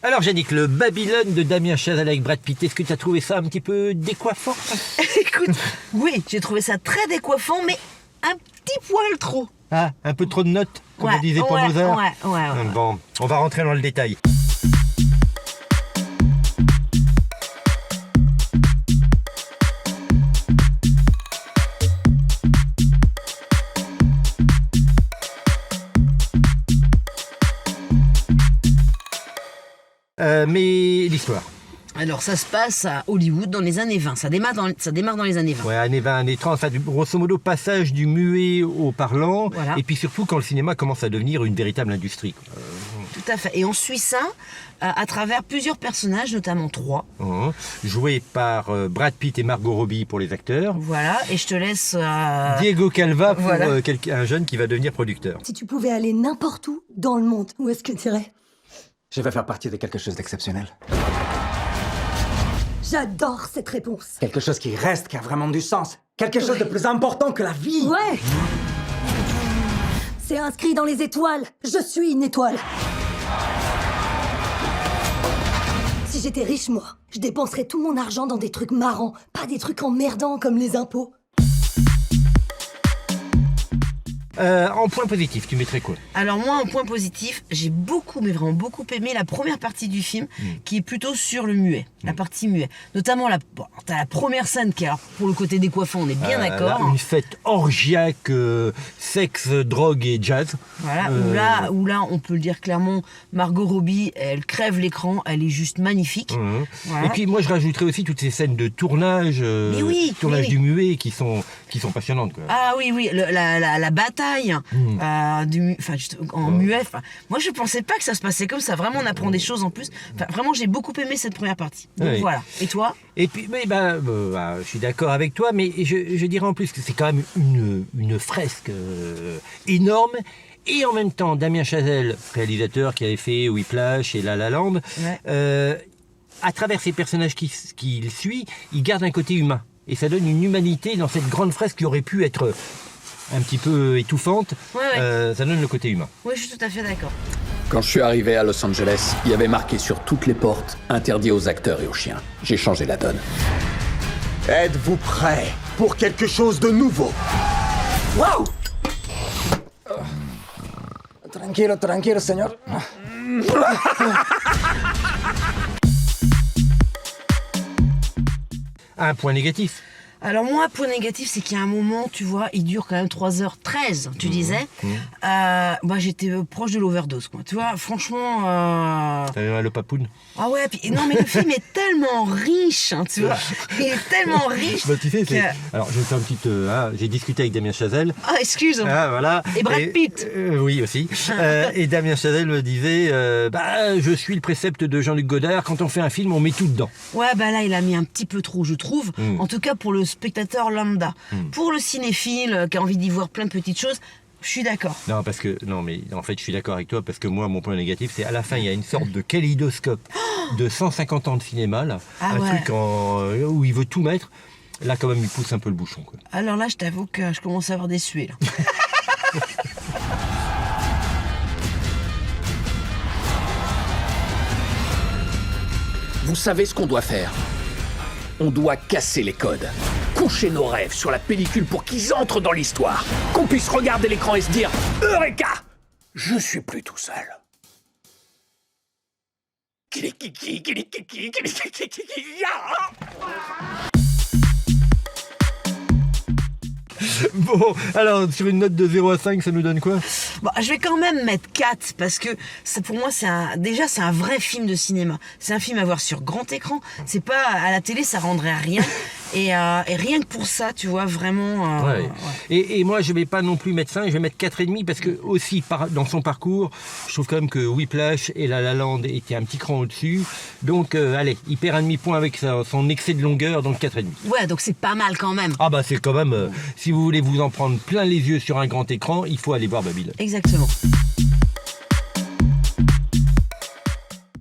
Alors Yannick, le Babylone de Damien Chazelle avec Brad Pitt, est-ce que tu as trouvé ça un petit peu décoiffant? Écoute, oui, j'ai trouvé ça très décoiffant, mais un petit poil trop. Ah, un peu trop de notes, comme on disait pour ouais, Mozart. ouais. Bon, on va rentrer dans le détail. Mais l'histoire. Alors ça se passe à Hollywood dans les années 20, ça démarre dans les années 20. Ouais, années 20, années 30, enfin, grosso modo, passage du muet au parlant, Voilà. et puis surtout quand le cinéma commence à devenir une véritable industrie, quoi. Tout à fait. Et on suit ça à travers plusieurs personnages, notamment 3. Joué par Brad Pitt et Margot Robbie pour les acteurs. Voilà, et je te laisse... Diego Calva pour Voilà. un jeune qui va devenir producteur. Si tu pouvais aller n'importe où dans le monde, où est-ce que tu irais? Je vais faire partie de quelque chose d'exceptionnel. J'adore cette réponse. Quelque chose qui reste, qui a vraiment du sens. Quelque chose de plus important que la vie. Ouais. C'est inscrit dans les étoiles. Je suis une étoile. Si j'étais riche, moi, je dépenserais tout mon argent dans des trucs marrants, pas des trucs emmerdants comme les impôts. En point positif, tu mettrais quoi? Alors moi, en point positif, j'ai beaucoup, mais vraiment beaucoup aimé la première partie du film, qui est plutôt sur le muet, la partie muet. Notamment, t'as la première scène qui est, alors, pour le côté décoiffant, on est bien d'accord. Une fête orgiaque, sexe, drogue et jazz. Voilà, où là, on peut le dire clairement, Margot Robbie, elle crève l'écran, elle est juste magnifique. Voilà. Et puis moi, je rajouterais aussi toutes ces scènes de tournage, du muet qui sont passionnantes, quoi. Ah oui, la bataille en muet. Moi, je pensais pas que ça se passait comme ça. Vraiment, on apprend des choses en plus. Vraiment, j'ai beaucoup aimé cette première partie. Donc voilà. Et toi? Et puis, je suis d'accord avec toi, mais je dirais en plus que c'est quand même une fresque énorme. Et en même temps, Damien Chazelle, réalisateur qui avait fait Whiplash et La La Land, à travers ces personnages qu'il suit, il garde un côté humain. Et ça donne une humanité dans cette grande fresque qui aurait pu être un petit peu étouffante. Ça donne le côté humain. Oui, je suis tout à fait d'accord. Quand je suis arrivé à Los Angeles, il y avait marqué sur toutes les portes « Interdit aux acteurs et aux chiens ». J'ai changé la donne. Êtes-vous prêts pour quelque chose de nouveau? Waouh! Tranquilo, señor. Un point négatif. Alors moi, point négatif, c'est qu'il y a un moment, tu vois, il dure quand même 3h13, tu disais. J'étais proche de l'overdose, quoi. Tu vois, franchement... T'avais mal au papoun? Ah ouais, puis non, mais le film est tellement riche, hein, tu vois. Il est tellement riche. Tu sais, alors je vais faire une petite... j'ai discuté avec Damien Chazelle. Ah, excuse. Voilà. Et Brad Pitt. Oui, aussi. Et Damien Chazelle me disait, je suis le précepte de Jean-Luc Godard, quand on fait un film, on met tout dedans. Ouais, là, il a mis un petit peu trop, je trouve. En tout cas, pour le spectateur lambda. Pour le cinéphile qui a envie d'y voir plein de petites choses, je suis d'accord. Non, mais en fait, je suis d'accord avec toi, parce que moi, mon point négatif, c'est à la fin, il y a une sorte de kaléidoscope de 150 ans de cinéma, là. Truc où il veut tout mettre. Là, quand même, il pousse un peu le bouchon, quoi. Alors là, je t'avoue que je commence à avoir des suées, là. Vous savez ce qu'on doit faire? On doit casser les codes. Coucher nos rêves sur la pellicule pour qu'ils entrent dans l'histoire. Qu'on puisse regarder l'écran et se dire « Eureka! Je suis plus tout seul. » Bon, alors, sur une note de 0 à 5, ça nous donne quoi? Je vais quand même mettre 4 parce que pour moi c'est un vrai film de cinéma. C'est un film à voir sur grand écran. C'est pas à la télé, ça rendrait rien. Et rien que pour ça, tu vois, vraiment... Et moi, je vais pas non plus mettre 5, je vais mettre 4,5 parce que aussi, dans son parcours, je trouve quand même que Whiplash et La La Land étaient un petit cran au-dessus. Donc, allez, il perd un demi-point avec son excès de longueur, donc 4,5. Ouais, donc c'est pas mal quand même. C'est quand même... si vous voulez vous en prendre plein les yeux sur un grand écran, il faut aller voir Babylone. Exactement.